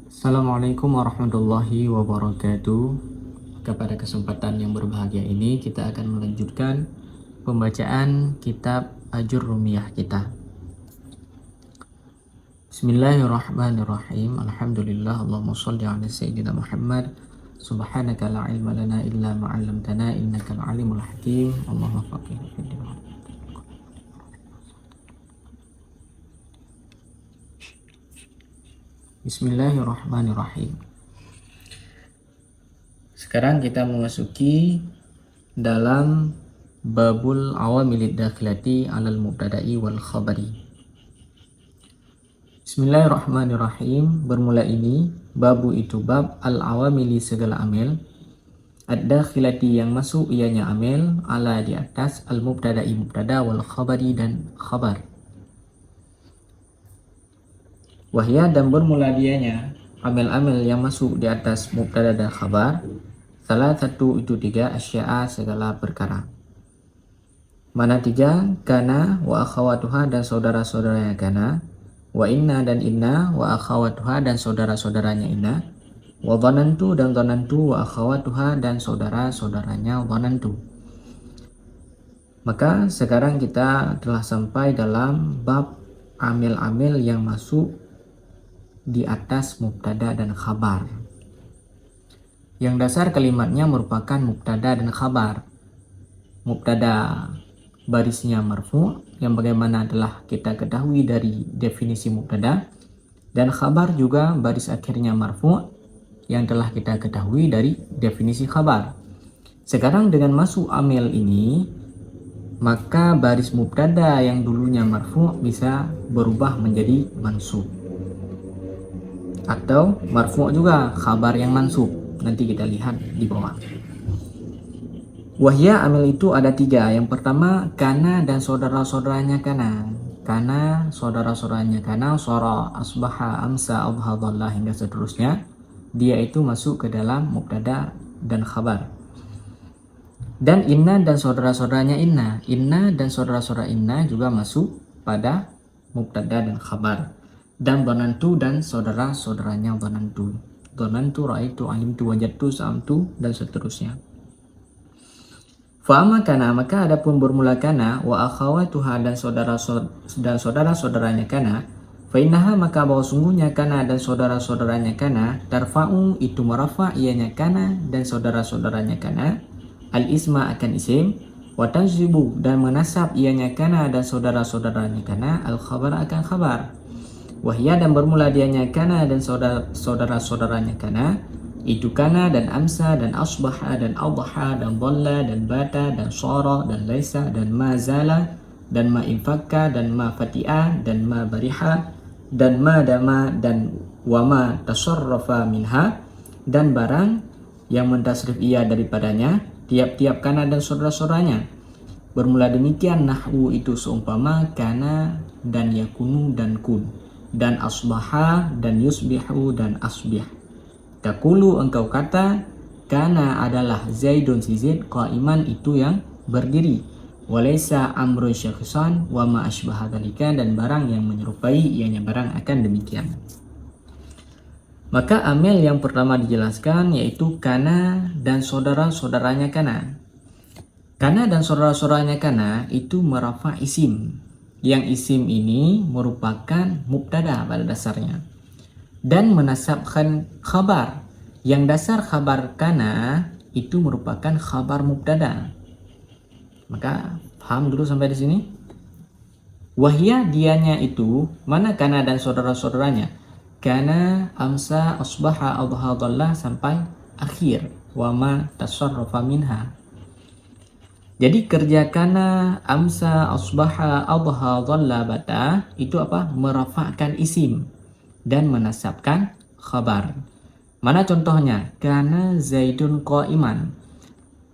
Assalamualaikum warahmatullahi wabarakatuh. Pada kesempatan yang berbahagia ini kita akan melanjutkan pembacaan kitab Ajurrumiyah kita. Bismillahirrahmanirrahim. Alhamdulillah, Allahumma shalli ala sayyidina Muhammad. Subhanaka la ilma lana illa ma 'allamtana innakal alimul hakim. Allahumma faqihna fid din. Bismillahirrahmanirrahim. Sekarang kita memasuki dalam babul awamilid dakhilati alal mubtada'i wal khabari. Bismillahirrahmanirrahim. Bermula ini babu itu bab al awamili segala amil, ad-dakhilati yang masuk ianya amil, ala di atas, al mubtada'i mubtada wal khabari dan khabar. Wahya dan bermula dianya amil-amil yang masuk di atas mubtada dan khabar. Salah satu itu tiga asya'a segala perkara. Mana tiga? Kana wa akhawatuha dan saudara-saudaranya kana, wa inna dan inna, wa akhawatuha dan saudara-saudaranya inna, wa dhanantu dan dhanantu, wa akhawatuha dan saudara-saudaranya dhanantu. Maka sekarang kita telah sampai dalam bab amil-amil yang masuk di atas mubtada dan khabar. Yang dasar kalimatnya merupakan mubtada dan khabar. Mubtada barisnya marfu, yang bagaimana telah kita ketahui dari definisi mubtada, dan khabar juga baris akhirnya marfu, yang telah kita ketahui dari definisi khabar. Sekarang dengan masuk amil ini, maka baris mubtada yang dulunya marfu bisa berubah menjadi mansub, atau marfu juga khabar yang mansub. Nanti kita lihat di bawah. Wahya amil itu ada tiga. Yang pertama kana dan saudara-saudaranya kana. Kana, saudara-saudaranya kana, sora, asbaha, amsa, adha, dhalla hingga seterusnya. Dia itu masuk ke dalam mubtada dan khabar. Dan inna dan saudara-saudaranya inna. Inna dan saudara-saudara inna juga masuk pada mubtada dan khabar. Dan dhanantu dan saudara-saudaranya dhanantu. Dhanantu, ra'aitu, alimtu, wajadtu, sa'amtu dan seterusnya. Fa'ama kana, maka adapun bermula kana, wa akhawatuha dan saudara-saudaranya kana, fa'innaha maka bahwa sungguhnya kana dan saudara-saudaranya kana, tarfa'u itu merafa ianya kana dan saudara-saudaranya kana, al-isma akan isim, wa tanzibu dan menasab ianya kana dan saudara-saudaranya kana, al-khabar akan khabar. Wahya dan bermula dianya kana dan saudara-saudaranya kana, itu kana dan amsa dan asbaha dan adha dan dhalla dan bata dan shara dan laisa dan ma zala dan ma infakka dan ma fati'a dan ma bariha dan ma dama dan wa ma tasarrafa minha dan barang yang mentasrif ia daripadanya, tiap-tiap kana dan saudara-saudaranya. Bermula demikian nahwu itu seumpama kana dan yakunu dan kun, dan asbaha dan yusbihu dan asbih. Takulu engkau kata, kana adalah Zaidun si Zaid, qaiman itu yang berdiri, walaysa amrun syakhsan wa ma asbaha dzalika dan barang yang menyerupai ianya barang akan demikian. Maka amil yang pertama dijelaskan yaitu kana dan saudara-saudaranya kana. Kana dan saudara-saudaranya kana itu merafa isim. Yang isim ini merupakan mubtada pada dasarnya dan menasabkan khabar. Yang dasar khabar kana itu merupakan khabar mubtada. Maka paham dulu sampai di sini. Wahya dianya itu mana kana dan saudara-saudaranya? Kana, amsa, asbaha, adha, dhalla sampai akhir. Wa ma tasarrafa minha. Jadi kerja kana, amsa, asbaha, adha, dhalla, bata itu apa? Merafa'kan isim dan menasabkan khabar. Mana contohnya? Kana Zaidun qa'iman.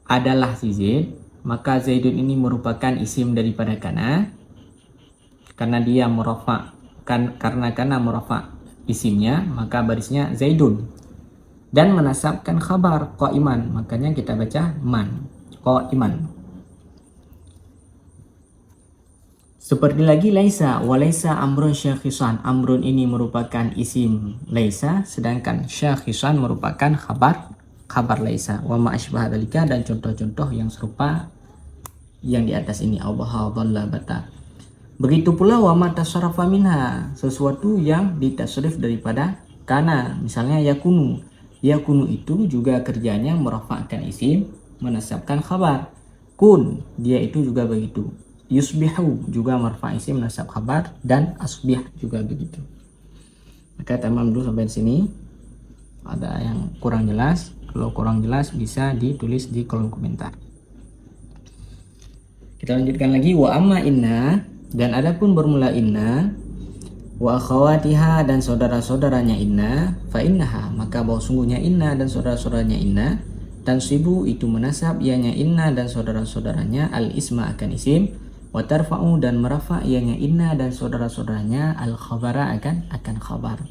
Adalah si Zaid, maka Zaidun ini merupakan isim daripada kana. Karena dia karena kana merafa' isimnya, maka barisnya Zaidun. Dan menasabkan khabar qa'iman, makanya kita baca man, qa'iman. Seperti lagi laisa, walaisa amrun syakhisan. Amrun ini merupakan isim laisa, sedangkan syakhisan merupakan kabar laisa. Wa ma asbah dzalika, dan contoh-contoh yang serupa yang di atas ini. Allah dhalla bata. Begitu pula wa ma tasarrafa minha, sesuatu yang ditasrif daripada kana. Misalnya yakunu. Yakunu itu juga kerjanya merafa'kan isim, menasabkan khabar. Kun, dia itu juga begitu. Yusbihu juga marfa' isim nasab khabar, dan asbih juga begitu. Maka tamam dulu sampai sini. Ada yang kurang jelas? Kalau kurang jelas bisa ditulis di kolom komentar. Kita lanjutkan lagi. Wa amma inna, dan adapun bermula inna, wa akhawatiha, dan saudara-saudaranya inna, fa innaha, maka bahwa sungguhnya inna dan saudara-saudaranya inna, tansibu itu menasab ianya inna dan saudara-saudaranya al isma akan isim, wa tarfa'u dan merafa ianya inna dan saudara-saudaranya al khabara akan khabar.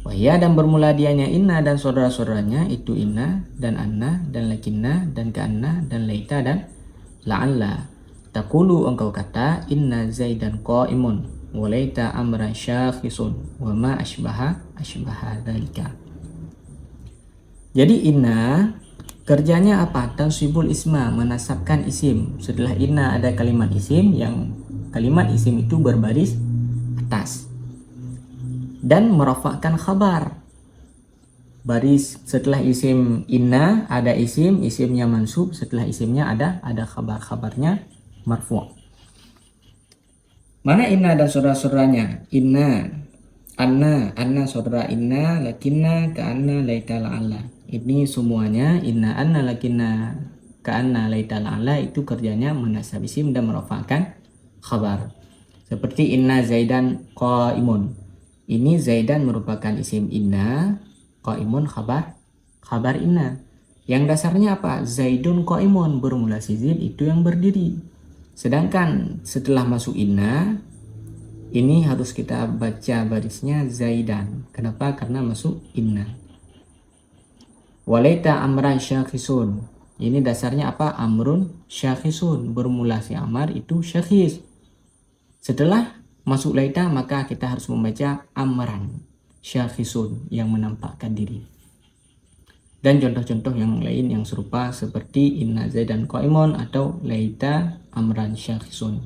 Wa hiya, dan bermula dianya inna dan saudara-saudaranya itu inna dan anna dan lakinna dan ka'anna dan laita dan la'alla. Taqulu, engkau kata, inna zaidan qa'imun wa laita amran syakhisun wa ma asbaha dzalika. Jadi inna kerjanya apa? Tansibul isma, menasabkan isim. Setelah inna ada kalimat isim, yang kalimat isim itu berbaris atas, dan merafa'kan khabar. Baris setelah isim inna ada isim, isimnya mansub, setelah isimnya ada khabar-khabarnya marfu'. Mana inna dan saudara-saudaranya? Inna, anna saudara inna, lakinna, ka'anna, laita, la'alla. Ini semuanya inna, anna, lakinna, ka'anna, laita, la'alla itu kerjanya menasab isim dan merafa'kan khabar. Seperti inna zaidan qa'imun. Ini zaidan merupakan isim inna, qa'imun khabar inna. Yang dasarnya apa? Zaidun qa'imun, bermula sizid itu yang berdiri. Sedangkan setelah masuk inna, ini harus kita baca barisnya zaidan. Kenapa? Karena masuk inna. Walaita amran syakhisun. Ini dasarnya apa? Amrun syakhisun. Bermula si amar itu syakhis. Setelah masuk laita, maka kita harus membaca amran syakhisun yang menampakkan diri. Dan contoh-contoh yang lain yang serupa seperti inna zaidan qa'imun atau laita amran syakhisun.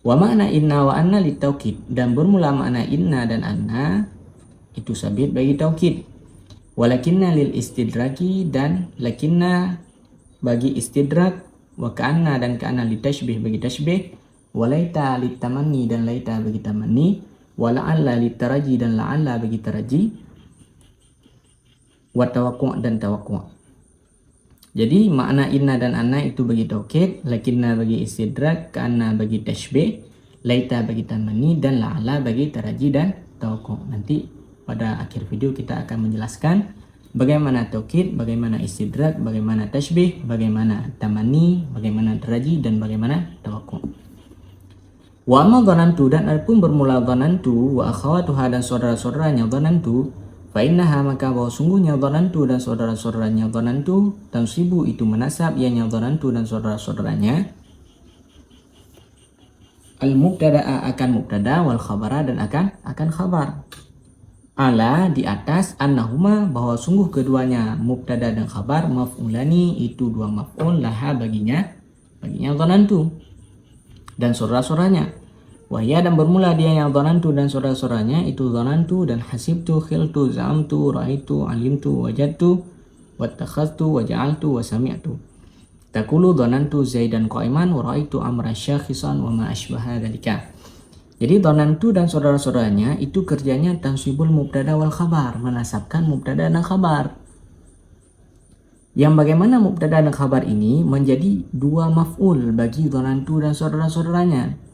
Wa makna inna wa anna litaukid, dan bermula makna inna dan anna itu sabit bagi taukid. Walakinna lil istidraki, dan lakinna bagi istidrak, wa ka'anna dan ka'anna litashbih bagi tashbih, walaita litamanni dan laita bagi tamanni, wa la'alla litaraji dan la'alla bagi taraji, wa tawaqqa' dan tawaqqa'. Jadi makna inna dan anna itu bagi taukid, lakinna bagi istidrak, ka'anna bagi tashbih, laita bagi tamanni, dan la'alla bagi taraji dan tawaqqa'. Nanti pada akhir video kita akan menjelaskan bagaimana taukid, bagaimana istidrak, bagaimana tashbih, bagaimana tamanni, bagaimana taraji, dan bagaimana tawaqqa'. Wa amma dhanantu, dan adapun bermula dhanantu wa akhawatuha dan saudara-saudaranya dhanantu, fa innaha, maka bahwa sungguhnya dhanantu dan saudara-saudaranya dhanantu, tansibu itu menasab ianya dhanantu dan saudara-saudaranya al mubtada'a akan mubtada, wal khabara dan akan khabar. Ala di atas, annahuma bahwa sungguh keduanya mubtada dan khabar, maf'ulani itu dua maf'ul, laha baginya dhanantu dan saudara-saudaranya. Wahya, dan bermula dia yang dhanantu dan saudara-saudaranya itu dhanantu dan hasibtu, khiltu, za'amtu, ra'aitu, alimtu, wajadtu, wattakhadtu, waja'altu, wasami'tu. Taqulu dhanantu zaidan qa'iman wa ra'aitu amran syakhisan wa ma asbaha dzalika. Jadi dhanantu dan saudara-saudaranya itu kerjanya tansibul mubtada wal khabar, menasabkan mubtada dan khabar. Yang bagaimana mubtada dan khabar ini menjadi dua maf'ul bagi dhanantu dan saudara-saudaranya.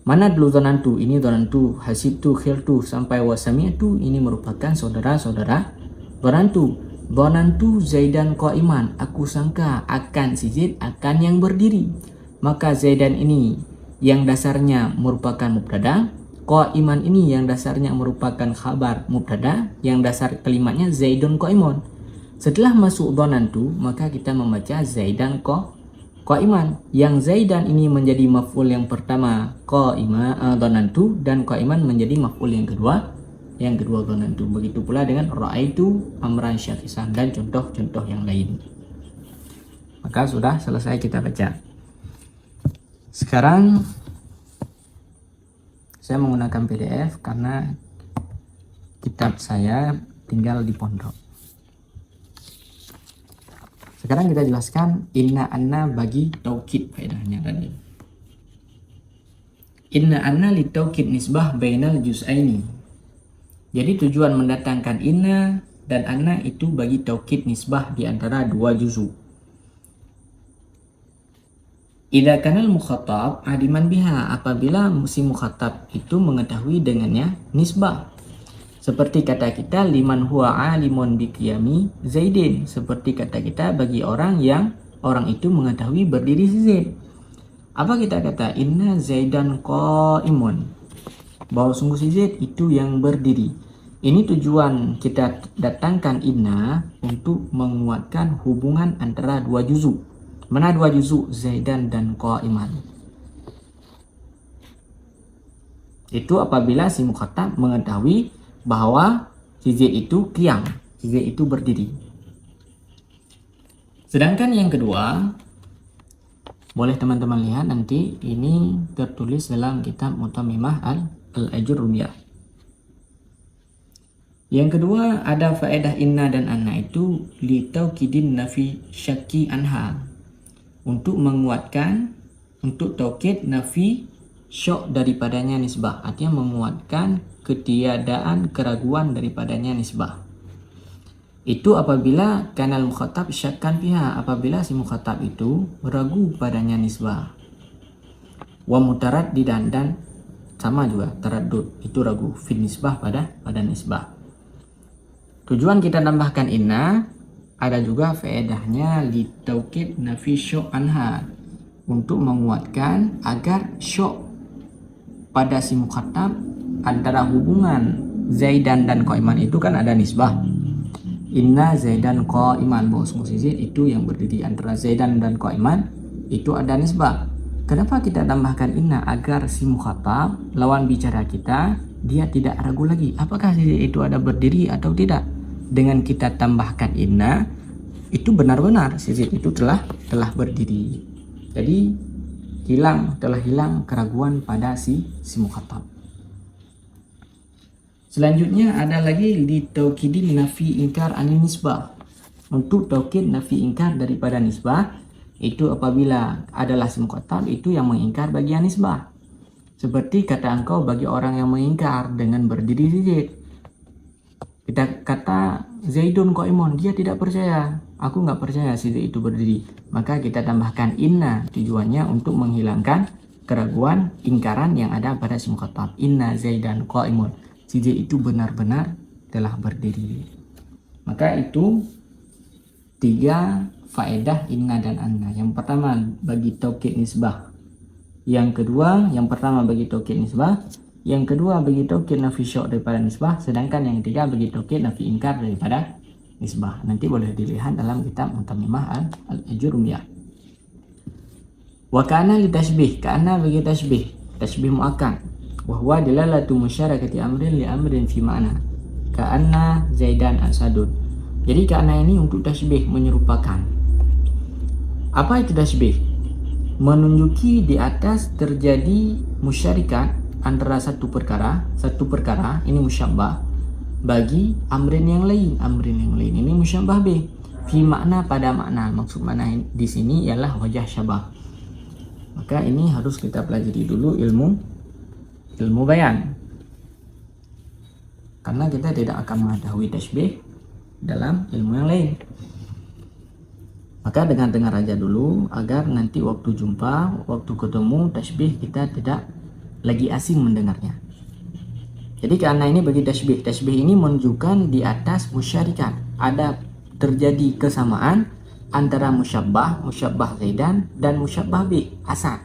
Mana dulu dhanantu? Ini dhanantu, hasibtu, khiltu sampai wasami'tu, ini merupakan saudara-saudara dhanantu. Dhanantu zaidan qa'iman, aku sangka akan si Zaid akan yang berdiri. Maka zaidan ini yang dasarnya merupakan mubtada, qa'iman ini yang dasarnya merupakan khabar mubtada, yang dasar kalimatnya zaidun qa'imun. Setelah masuk dhanantu, maka kita membaca zaidan Qaiman, yang Zaidan ini menjadi maf'ul yang pertama qaima dhanantu, dan qaiman menjadi maf'ul yang kedua dhanantu. Begitu pula dengan ra'aitu amran syakisan dan contoh-contoh yang lain. Maka sudah selesai kita baca. Sekarang saya menggunakan PDF karena kitab saya tinggal di pondok. Sekarang kita jelaskan inna anna bagi taukid faedahnya tadi. Inna anna li taukid nisbah bainal juz'aini. Jadi tujuan mendatangkan inna dan anna itu bagi taukid nisbah di antara dua juzu. Idza kanal mukhatab adiman biha, apabila si mukhatab itu mengetahui dengannya nisbah. Seperti kata kita liman huwa alimun bi qiyami Zaidin, seperti kata kita bagi orang yang orang itu mengetahui berdiri si Zaid. Apa kita kata? Inna Zaidan qaimun, bahwa sungguh si Zaid itu yang berdiri. Ini tujuan kita datangkan inna untuk menguatkan hubungan antara dua juzu. Mana dua juzu? Zaidan dan qaiman. Itu apabila si mukhatab mengetahui bahwa si Zaid itu qiyam, si Zaid itu berdiri. Sedangkan yang kedua, boleh teman-teman lihat nanti, ini tertulis dalam kitab Mutamimah al-Ajurrumiyah. Yang kedua ada faedah inna dan anna itu li taukidin nafi syakki anha, untuk menguatkan, untuk taukid nafi syok daripadanya nisbah, artinya menguatkan ketiadaan keraguan daripadanya nisbah. Itu apabila kanal mukhatab syakkan pihak, apabila si mukhatab itu ragu padanya nisbah. Wa mutaraddidan, dan sama juga taraddud, itu ragu fi nisbah pada nisbah. Tujuan kita tambahkan inna ada juga faedahnya li taukid nafi syok anha, untuk menguatkan agar syok pada si mukhatab antara hubungan Zaidan dan qaiman itu kan ada nisbah. Inna Zaidan qaiman, bahwa sungguh si Zaid itu yang berdiri. Antara Zaidan dan qaiman itu ada nisbah. Kenapa kita tambahkan inna? Agar si mukhatab, lawan bicara kita, dia tidak ragu lagi apakah si Zaid itu ada berdiri atau tidak. Dengan kita tambahkan inna, itu benar-benar si Zaid itu telah berdiri. Jadi telah hilang keraguan pada si mukhatab. Selanjutnya ada lagi li taukidin nafi ingkar anin nisbah, untuk taukid nafi ingkar daripada nisbah, itu apabila adalah si mukhatab itu yang mengingkar bagian nisbah. Seperti kata engkau bagi orang yang mengingkar dengan berdiri si Zaid. Kita kata Zaidun qaimun, dia tidak percaya, aku nggak percaya si Zaid itu berdiri. Maka kita tambahkan inna, tujuannya untuk menghilangkan keraguan ingkaran yang ada pada si mukhatab. Inna Zaidan qaimun, si Zaid itu benar-benar telah berdiri. Maka itu 3 faedah inna dan anna. Yang pertama bagi taukid nisbah. Yang pertama bagi taukid nisbah. Yang kedua bagi taukid nafi syok daripada nisbah. Sedangkan yang ketiga bagi taukid nafi ingkar daripada nisbah. Nanti boleh dilihat dalam kitab Mutamimah al-Ajurrumiyah. Wa kana li tashbih, kana bagi tashbih muakkad. Wahwa dilalatu musyarakati amrin li amrin fi ma'na ka'anna Zaidan asadun. Jadi ka'anna ini untuk tasbih, menyerupakan. Apa itu tasbih? Menunjuki di atas terjadi musyarikat antara satu perkara ini musyabbah bagi amrin yang lain ini musyabbah bih fi makna, pada makna. Maksud makna di sini ialah wajah syabah. Maka ini harus kita pelajari dulu ilmu bayan, karena kita tidak akan mengetahui tasbih dalam ilmu yang lain. Maka dengar aja dulu agar nanti waktu jumpa, waktu ketemu tasbih kita tidak lagi asing mendengarnya. Jadi karena ini bagi tasbih ini menunjukkan di atas musyarikat, ada terjadi kesamaan antara musyabbah Zaidan dan musyabbah bi Asad.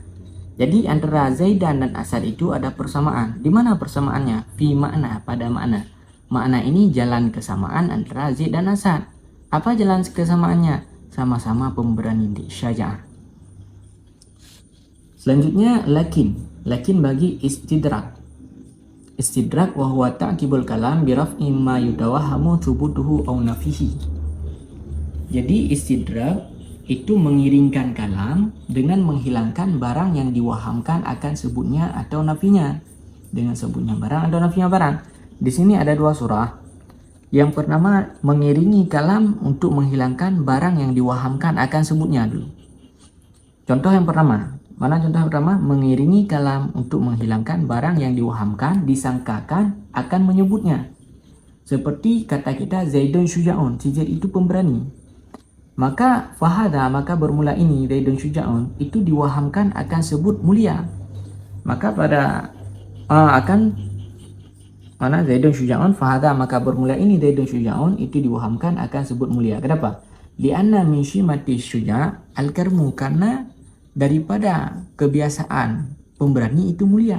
Jadi antara Zaidan dan Asad itu ada persamaan. Di mana persamaannya? Fi makna, pada makna. Makna ini jalan kesamaan antara Zaid dan Asad. Apa jalan kesamaannya? Sama-sama pemberani syaja'ah. Selanjutnya lakin bagi istidrak. Istidrak wa huwa ta'qibul kalam bi raf'i ma yutawahhamu thubutuhu aw nafihi. Jadi istidrak itu mengiringkan kalam dengan menghilangkan barang yang diwahamkan akan sebutnya atau nafinya. Dengan sebutnya barang atau nafinya barang. Di sini ada dua surah. Yang pertama mengiringi kalam untuk menghilangkan barang yang diwahamkan akan sebutnya dulu. Contoh yang pertama. Mana contoh yang pertama? Mengiringi kalam untuk menghilangkan barang yang diwahamkan, disangkakan akan menyebutnya. Seperti kata kita Zaidun syuja'un, si Zaid itu pemberani. Maka fahada, maka bermula ini Zaidun syuja'un itu diwahamkan akan sebut mulia. Maka pada akan mana Zaidun syuja'un fahada, maka bermula ini Zaidun syuja'un itu diwahamkan akan sebut mulia. Kenapa? Lianna min syimati syuja' al-karmu, karena daripada kebiasaan pemberani itu mulia.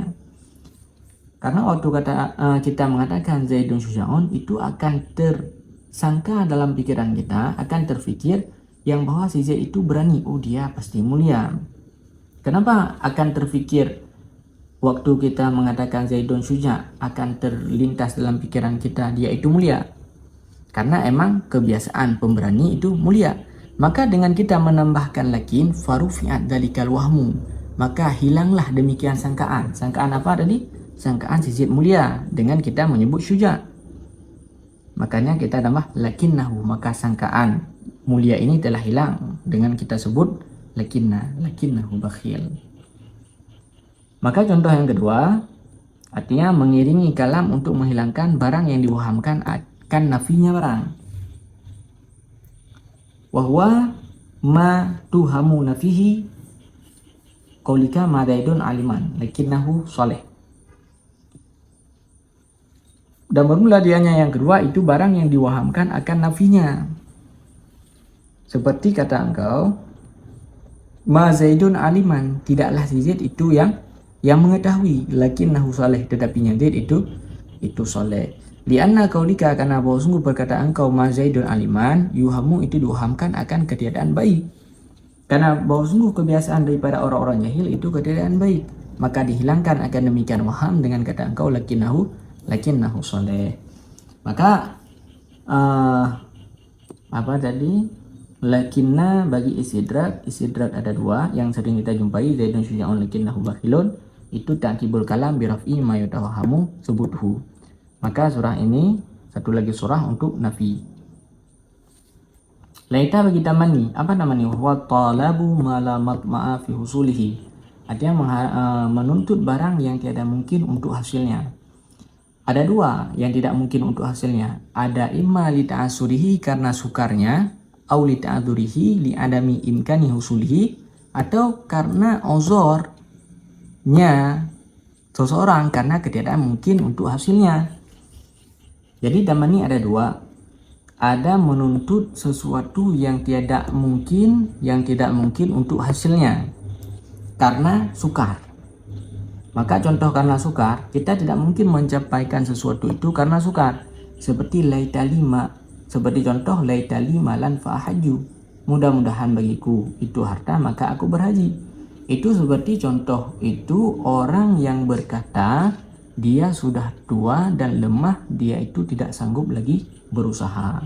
Karena waktu kita mengatakan Zaidun syuja'un, itu akan tersangka dalam pikiran kita, akan terfikir yang bahwa si Zaid itu berani, oh dia pasti mulia. Kenapa akan terfikir waktu kita mengatakan Zaidun syuja' akan terlintas dalam pikiran kita dia itu mulia? Karena emang kebiasaan pemberani itu mulia. Maka dengan kita menambahkan lakin farufi'at dalikal wahmu, maka hilanglah demikian sangkaan. Sangkaan apa tadi? Sangkaan si Zaid mulia dengan kita menyebut syuja'. Makanya kita tambah lakinnahu, maka sangkaan mulia ini telah hilang dengan kita sebut lakinnahu bakhil. Maka contoh yang kedua, artinya mengiringi kalam untuk menghilangkan barang yang diwahamkan akan nafinya barang. Wahwa ma tuhamu nafihi qaulika ma Zaidun aliman lakinnahu soleh. Dan bermula dianya yang kedua itu barang yang diwahamkan akan nafinya. Seperti kata engkau ma Zaidun aliman, tidaklah si Zaid itu yang mengetahui, lakinnahu soleh, tetapinya Zaid itu soleh. Lianna kaulika, karena bahwa sungguh perkataan engkau ma Zaidun aliman, yuhamu itu diwahamkan akan ketiadaan baik. Karena bahwa sungguh kebiasaan daripada orang-orang jahil itu ketiadaan baik, maka dihilangkan akan demikian waham dengan kata engkau lakinnahu soleh. Maka apa tadi? Lakinna bagi istidrak ada dua yang sering kita jumpai, Zaidun syuja'un lakinnahu bakhilun, itu ta'qibul kalam bi raf'i ma yutawahamu subutuhu. Maka surah ini satu lagi surah untuk nafi. Laita bagi tamani, apa namanya? Wa talabu ma la matma'a fi husulihi. Artinya menuntut barang yang tiada mungkin untuk hasilnya. Ada dua yang tidak mungkin untuk hasilnya. Ada imma li ta'asurihi, karena sukarnya, au li ta'adzurihi li adami imkani husulihi, atau karena ozornya seseorang karena ketiadaan mungkin untuk hasilnya. Jadi tamani ada dua. Ada menuntut sesuatu yang tidak mungkin untuk hasilnya karena sukar. Maka contoh karena sukar, kita tidak mungkin mencapaikan sesuatu itu karena sukar. Seperti seperti contoh laitali malan fa'ahaju, mudah-mudahan bagiku itu harta maka aku berhaji. Itu seperti contoh itu orang yang berkata dia sudah tua dan lemah, dia itu tidak sanggup lagi berusaha.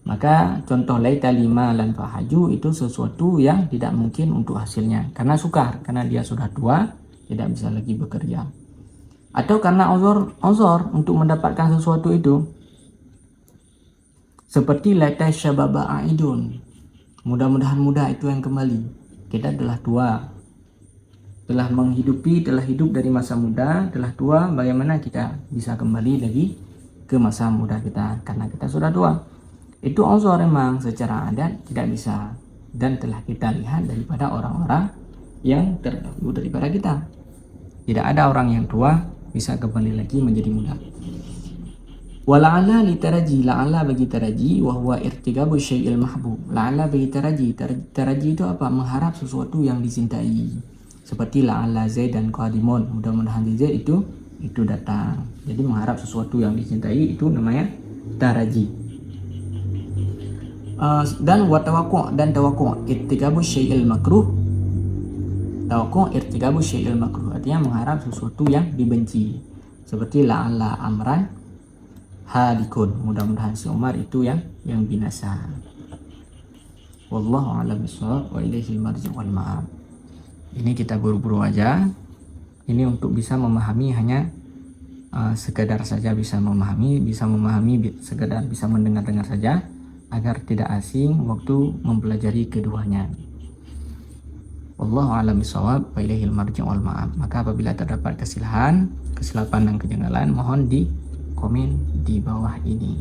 Maka contoh laita lima lan fahaju itu sesuatu yang tidak mungkin untuk hasilnya karena sukar, karena dia sudah tua, tidak bisa lagi bekerja. Atau karena ozor untuk mendapatkan sesuatu itu. Seperti laita syababa aidun, mudah-mudahan muda itu yang kembali. Kita telah tua, telah hidup dari masa muda, telah tua, bagaimana kita bisa kembali lagi ke masa muda kita karena kita sudah tua. Itu uzur memang secara adat tidak bisa, dan telah kita lihat daripada orang-orang yang terdahulu daripada kita. Tidak ada orang yang tua bisa kembali lagi menjadi muda. Wala'ala litaraji, la'ala bagi taraji, wahwa irtigabu syai'il mahbub. La'ala bagi taraji, taraji itu apa? Mengharap sesuatu yang dicintai. Seperti la'ala Zaid dan qadimun, mudah-mudahan Zaid itu datang. Jadi mengharap sesuatu yang dicintai itu namanya taraji. Dan tawakku, ittiqabu syai'il makruh, Tawaqu' irtikabu syai'il makruh, artinya mengharap sesuatu yang dibenci. Seperti la'alla amran halikun, mudah-mudahan si Umar itu yang binasa. Wallahu a'lam bishawab wa ilaihil marji' wal ma'ab. Ini kita buru-buru aja. Ini untuk bisa memahami hanya sekedar saja bisa memahami, sekedar bisa mendengar-dengar saja agar tidak asing waktu mempelajari keduanya. Wallahu a'lam bishawab wa ilaihil marji' wal ma'ab. Maka apabila terdapat kesilapan dan kejanggalan, mohon di komen di bawah ini.